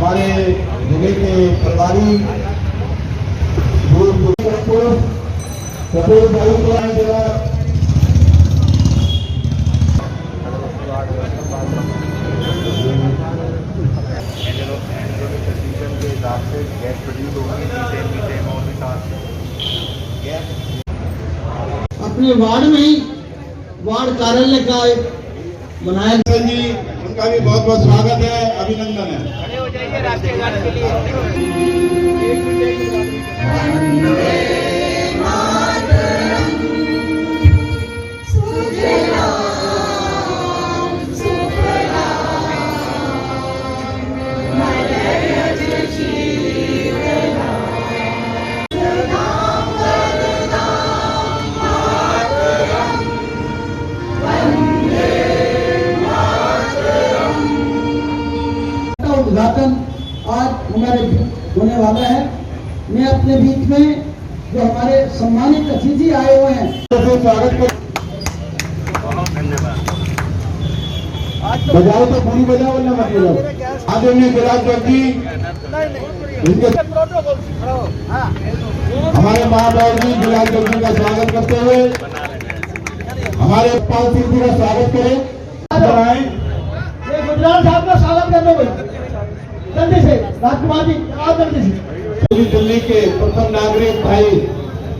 हमारे जिले के प्रभारी कपूर भाई को अपने वार्ड में ही वार्ड कार्यालय का एक बनाया जी, उनका भी बहुत बहुत स्वागत है, अभिनंदन है। खड़े हो जाइए राष्ट्रीय गान के लिए। उद्घाटन आज हमारे होने वाला है। मैं अपने बीच में जो हमारे सम्मानित अतिथि आए हुए हैं स्वागत कर। बजाओ तो पूरी बजाओ वरना मत बजाओ। आदरणीय गुलाब जी इनके हमारे महाराज जी गुलाब जी का स्वागत करते हुए हमारे पाल सिंह जी का स्वागत करें। गुजरात साहब का स्वागत करने को जल्दी से राजकुमार जी आप जल्दी से। पूरी दिल्ली के प्रथम नागरिक भाई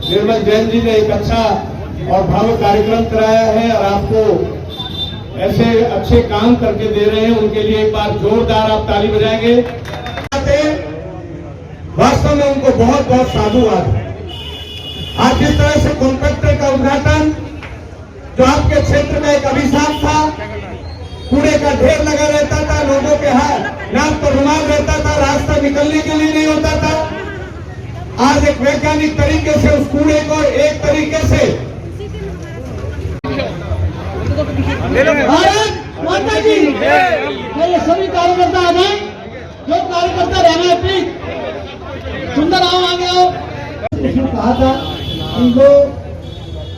निर्मल जैन जी ने एक अच्छा और भावुक कार्यक्रम कराया है और आपको ऐसे अच्छे काम करके दे रहे हैं, उनके लिए एक बार जोरदार आप ताली बजाएंगे। वास्तव में उनको बहुत बहुत साधुवाद है। आज जिस तरह से कॉन्ट्रैक्टर का उद्घाटन जो आपके क्षेत्र में एक अभिशाप था, कूड़े का ढेर लगा रहता था, लोगों के हाथ नाक पर रुमाल रहता था, रास्ता निकलने के लिए नहीं होता था। आज एक वैज्ञानिक तरीके से उस कूड़े को एक तरीके से भारत माता की मेरे सभी कार्यकर्ता आ जाए, जो कार्यकर्ता रहना है प्लीज सुंदर आओ, आगे आओ। कहा था इनको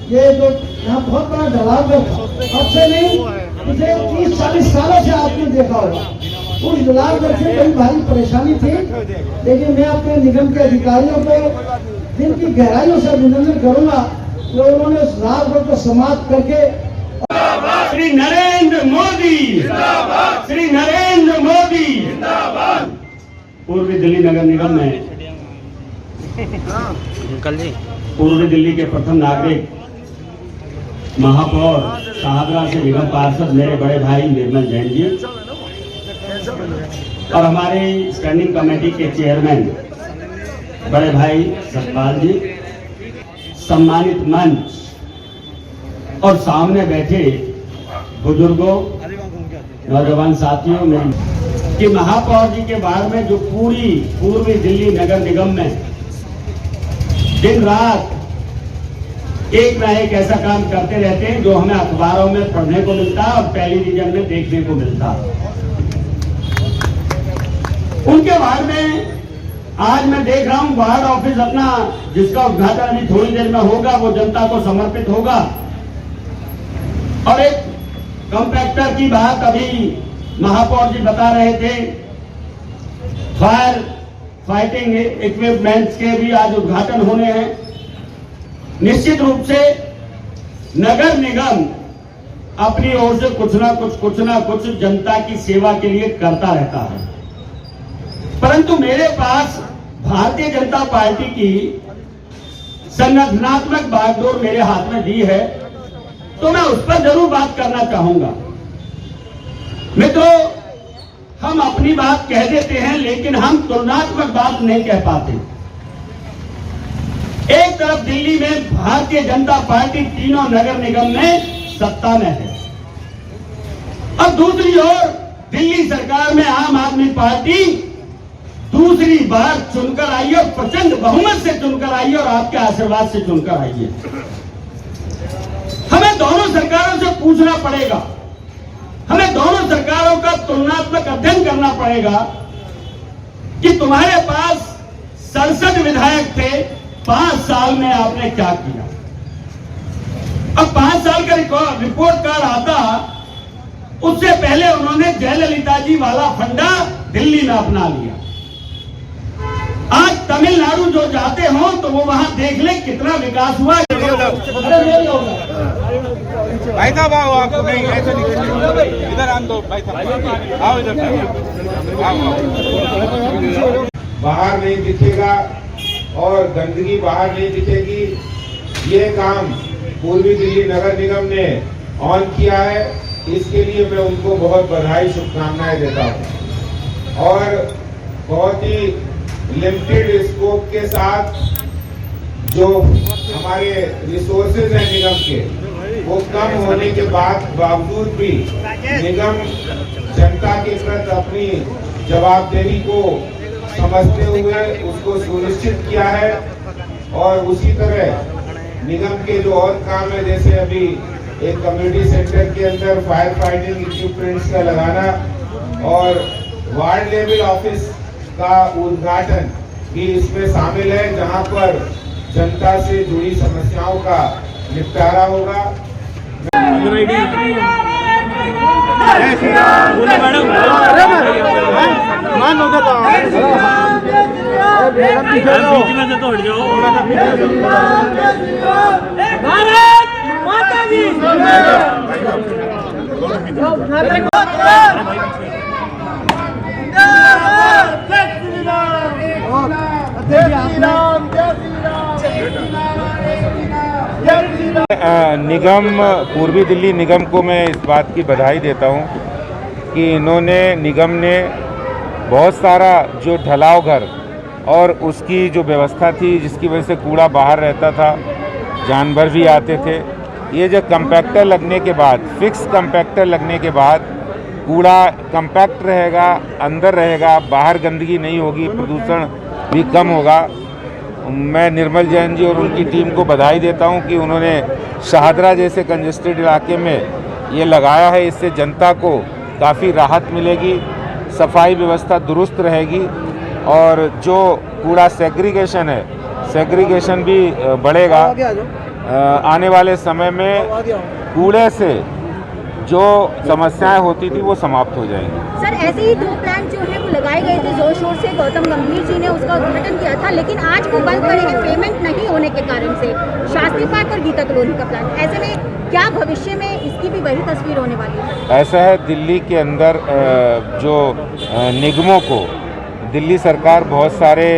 ये जो यहाँ बहुत बड़ा जलालगढ़ था, अब से नहीं पिछले 30-40 सालों से आपने देखा होगा। उस जलालगढ़ से बड़ी भारी परेशानी थी, लेकिन मैं अपने निगम के अधिकारियों को जिनकी गहराइयों से अभिनंदन करूंगा तो उन्होंने उस जलालगढ़ को समाप्त करके श्री नरेंद्र मोदी जिंदाबाद, श्री नरेंद्र मोदी जिंदाबाद। पूर्वी दिल्ली नगर निगम में पूर्वी दिल्ली के प्रथम नागरिक महापौर शाहदरा से निगम पार्षद मेरे बड़े भाई निर्मल जैन जी और हमारे स्टैंडिंग कमेटी के चेयरमैन बड़े भाई सतपाल जी, सम्मानित मंच और सामने बैठे बुजुर्गों, नौजवान साथियों में कि महापौर जी के बारे में जो पूरी पूर्वी दिल्ली नगर निगम में दिन रात एक ना एक ऐसा काम करते रहते हैं जो हमें अखबारों में पढ़ने को मिलता है और टेलीविजन में देखने को मिलता है। उनके वार्ड में आज मैं देख रहा हूं वार्ड ऑफिस अपना जिसका उद्घाटन अभी थोड़ी देर में होगा, वो जनता को समर्पित होगा। और एक कॉम्पैक्टर की बात अभी महापौर जी बता रहे थे, फायर फाइटिंग इक्विपमेंट्स के भी आज उद्घाटन होने हैं। निश्चित रूप से नगर निगम अपनी ओर से कुछ ना कुछ जनता की सेवा के लिए करता रहता है, परंतु मेरे पास भारतीय जनता पार्टी की संगठनात्मक बागडोर मेरे हाथ में दी है, तो मैं उस पर जरूर बात करना चाहूंगा। मित्रों, हम अपनी बात कह देते हैं लेकिन हम तुलनात्मक बात नहीं कह पाते। एक तरफ दिल्ली में भारतीय जनता पार्टी तीनों नगर निगम में सत्ता में है और दूसरी ओर दिल्ली सरकार में आम आदमी पार्टी दूसरी बार चुनकर आई है, प्रचंड बहुमत से चुनकर आई है और आपके आशीर्वाद से चुनकर आई है। हमें दोनों सरकारों से पूछना पड़ेगा, हमें दोनों सरकारों का तुलनात्मक अध्ययन करना पड़ेगा कि तुम्हारे पास 67 विधायक थे, 5 साल में आपने क्या किया। अब 5 साल का रिपोर्ट कार्ड आता, उससे पहले उन्होंने जयललिता जी वाला फंडा दिल्ली में अपना लिया। आज तमिलनाडु जो जाते हो तो वो वहां देख ले कितना विकास हुआ। भाई साहब आओ, आपको नहीं ऐसे नहीं, इधर आन दो भाई साहब, आओ इधर आओ। बाहर नहीं दिखेगा और गंदगी बाहर नहीं दिखेगी। ये काम पूर्वी दिल्ली नगर निगम ने ऑन किया है, इसके लिए मैं उनको बहुत बधाई शुभकामनाएं देता हूँ। और बहुत ही लिमिटेड स्कोप के साथ जो हमारे रिसोर्सेज हैं निगम के, वो कम होने के बावजूद भी निगम जनता के प्रति अपनी जवाबदेही को समझते हुए उसको सुनिश्चित किया है। और उसी तरह निगम के जो और काम है, जैसे अभी एक कम्युनिटी सेंटर के अंदर फायर फाइटिंग इक्विपमेंट्स का लगाना और वार्ड लेवल ऑफिस का उद्घाटन भी इसमें शामिल है, जहां पर जनता से जुड़ी समस्याओं का निपटारा होगा। बीच में से तो हट जाओ। भारत माता की निगम पूर्वी दिल्ली निगम को मैं इस बात की बधाई देता हूं कि इन्होंने निगम ने बहुत सारा जो ढलाव घर और उसकी जो व्यवस्था थी, जिसकी वजह से कूड़ा बाहर रहता था, जानवर भी आते थे, ये जो कंपैक्टर लगने के बाद, फिक्स कंपैक्टर लगने के बाद कूड़ा कंपैक्ट रहेगा, अंदर रहेगा, बाहर गंदगी नहीं होगी, प्रदूषण भी कम होगा। मैं निर्मल जैन जी और उनकी टीम को बधाई देता हूं कि उन्होंने शाहदरा जैसे कंजेस्टेड इलाके में ये लगाया है। इससे जनता को काफ़ी राहत मिलेगी, सफाई व्यवस्था दुरुस्त रहेगी और जो कूड़ा सेग्रीगेशन है, सेग्रीगेशन भी बढ़ेगा। आने वाले समय में कूड़े से जो समस्याएं होती थी वो समाप्त हो जाएंगी। सर, ऐसे ही 2 प्लान जो है वो लगाए गए थे जोर शोर से, गौतम गंभीर जी ने उसका उद्घाटन किया था, लेकिन आज वो बंद पड़े हैं पेमेंट नहीं होने के कारण से, शास्त्री पार्क और गीता कॉलोनी का प्लान। ऐसे में क्या भविष्य में इसकी भी वही तस्वीर होने वाली है? ऐसा है, दिल्ली के अंदर जो निगमों को दिल्ली सरकार बहुत सारे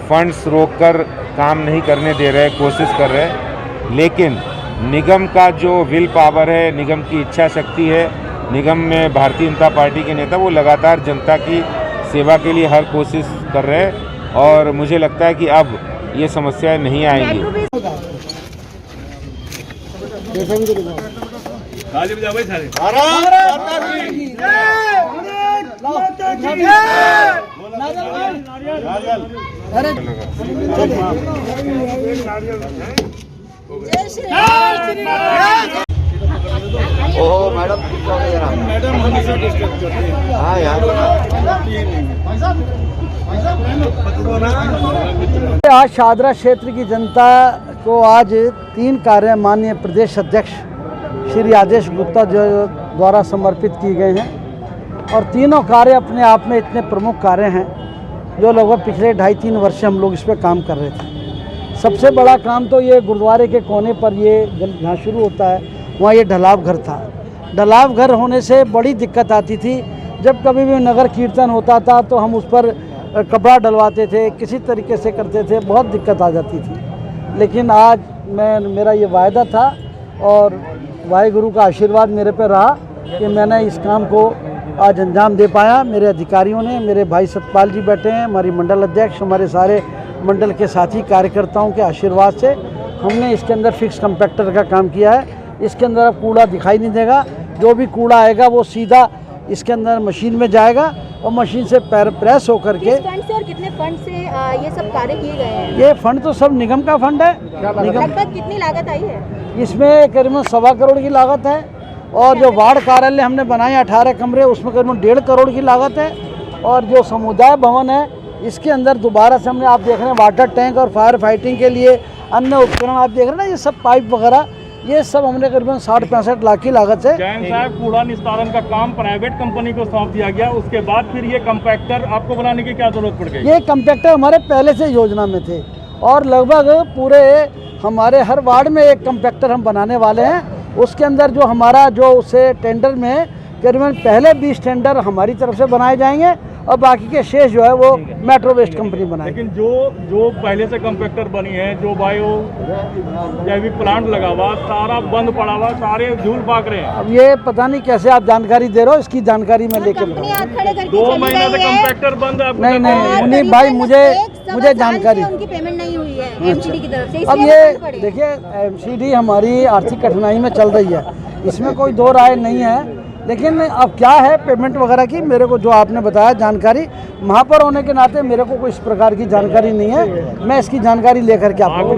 फंड्स रोककर काम नहीं करने दे रहे, कोशिश कर रहे हैं, लेकिन निगम का जो विल पावर है, निगम की इच्छा शक्ति है, निगम में भारतीय जनता पार्टी के नेता वो लगातार जनता की सेवा के लिए हर कोशिश कर रहे हैं और मुझे लगता है कि अब ये समस्याएं नहीं आएंगी। ओहो मैडम, हाँ यार। आज शाहदरा क्षेत्र की जनता को आज 3 कार्य माननीय प्रदेश अध्यक्ष श्री आदेश गुप्ता द्वारा समर्पित किए गए हैं और तीनों कार्य अपने आप में इतने प्रमुख कार्य हैं जो लगभग पिछले 2.5-3 वर्ष से हम लोग इस पर काम कर रहे थे। सबसे बड़ा काम तो ये गुरुद्वारे के कोने पर ये जहाँ शुरू होता है वहाँ ये ढलाव घर था। ढलाव घर होने से बड़ी दिक्कत आती थी। जब कभी भी नगर कीर्तन होता था तो हम उस पर कपड़ा डलवाते थे, किसी तरीके से करते थे, बहुत दिक्कत आ जाती थी। लेकिन आज मेरा ये वायदा था और वाहिगुरु का आशीर्वाद मेरे पे रहा कि मैंने इस काम को आज अंजाम दे पाया। मेरे अधिकारियों ने, मेरे भाई सतपाल जी बैठे हैं, हमारी मंडल अध्यक्ष, हमारे सारे मंडल के साथी कार्यकर्ताओं के आशीर्वाद से हमने इसके अंदर फिक्स कंपैक्टर का काम किया है। इसके अंदर अब कूड़ा दिखाई नहीं देगा, जो भी कूड़ा आएगा वो सीधा इसके अंदर मशीन में जाएगा और मशीन से प्रेस होकर के। फंड से और कितने फंड से ये सब कार्य किए गए हैं? ये फंड तो सब निगम का फंड है। निगम लगभग कितनी लागत आई है? इसमें करीबन 1.25 करोड़ की लागत है और जो वार्ड कार्यालय हमने बनाए 18 कमरे, उसमें करीबन 1.5 करोड़ की लागत है और जो समुदाय भवन है इसके अंदर दोबारा से हमने, आप देख रहे हैं, वाटर टैंक और फायर फाइटिंग के लिए अन्य उपकरण आप देख रहे हैं ना, ये सब पाइप वगैरह ये सब हमने करीबन 60-65 लाख की लागत से। जैन साहब, कूड़ा निस्तारण का काम प्राइवेट कंपनी को सौंप दिया गया, उसके बाद फिर ये कंपैक्टर आपको बनाने की क्या जरूरत पड़ गई? ये कंपैक्टर हमारे पहले से योजना में थे और लगभग पूरे हमारे हर वार्ड में एक कंपैक्टर हम बनाने वाले हैं। उसके अंदर जो हमारा जो उसे टेंडर में करीबन पहले 20 टेंडर हमारी तरफ से बनाए जाएंगे और बाकी के शेष जो है वो मेट्रो वेस्ट कंपनी बनाएगी। लेकिन जो पहले से कंपैक्टर बनी है, जो बायो जैविक प्लांट लगा हुआ, सारा बंद पड़ा हुआ, सारे धूल पाक रहे हैं। अब ये पता नहीं कैसे आप जानकारी दे रहे हो, इसकी जानकारी मैं लेके कंपनी हाथ खड़े करके 2 चली महीने से गई है। कंपैक्टर बंद है। नहीं और मुनीब करीबन भाई एक मुझे सवा साल जानकारी से उनकी पेमेंट नहीं हुई है एमसीडी की तरफ से, अब इसलिए ये बंद पड़े। देखिए एमसीडी हमारी आर्थिक कठिनाई में चल रही है, इसमें कोई दो राय नहीं है। लेकिन अब क्या है पेमेंट वगैरह की, मेरे को जो आपने बताया जानकारी, महापौर होने के नाते मेरे को कोई इस प्रकार की जानकारी नहीं है। मैं इसकी जानकारी लेकर के आपको